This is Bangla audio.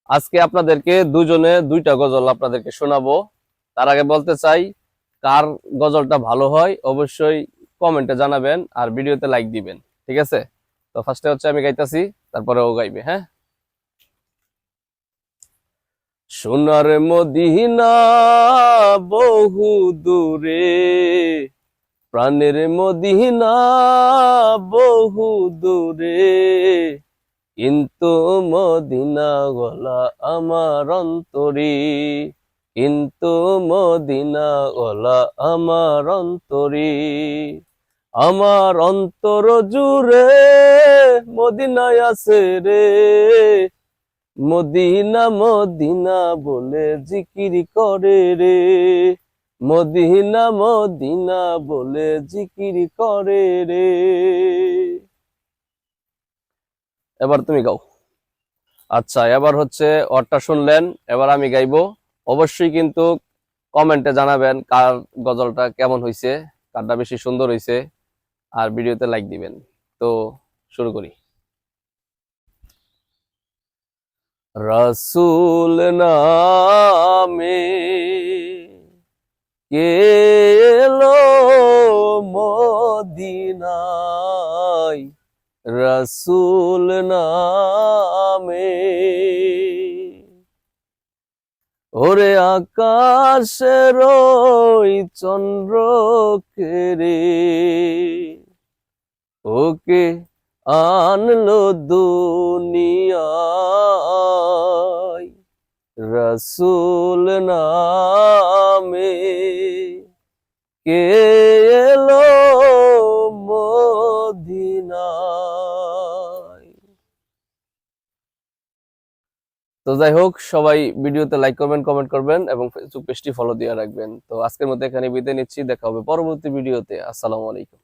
আজকে আপনাদেরকে দুজনে দুইটা গজল আপনাদেরকে শোনাবো। তার আগে বলতে চাই, কার গজলটা ভালো হয় অবশ্যই কমেন্টে জানাবেন আর ভিডিওতে লাইক দিবেন। ঠিক আছে? তো ফার্স্টে হচ্ছে আমি গাইতাছি, তারপরে ও গাইবে। হ্যাঁ। সোনার মদিনা বহু দূরে, প্রাণের মদিনা বহু দূরে, কিন্তু মদিনা গলা আমার অন্তরে, কিন্তু মদিনা গলা আমার অন্তরে, আমার অন্তর জুড়ে মদিনায় আছে রে, মদিনা মদিনা বলে জিকির করে রে, মদিনা মদিনা বলে জিকির করে রে। এবার তুমি গাও। আচ্ছা, এবার হচ্ছে ওরটা শুনলেন, এবার আমি গাইবো। অবশ্যই কিন্তু কমেন্টে জানাবেন কার গজলটা কেমন হয়েছে, কারটা বেশি সুন্দর হয়েছে, আর ভিডিওতে লাইক দিবেন। তো শুরু করি। রাসূল নামে কে এলো মদিনায়, রাসূল নামে ওরে আকাশের ওই চন্দ্র কেড়ে ওকে আনলো দুনিয়ায়, রাসূল নামে কে এলো মদিনায়। তো যাই হোক, সবাই ভিডিওতে লাইক করবেন, কমেন্ট করবেন এবং ফেসবুক পেজটি ফলো দিয়ে রাখবেন। তো আজকের মতো এখানে বিদায় নিচ্ছি, দেখা হবে পরবর্তী ভিডিওতে। আসসালামু আলাইকুম।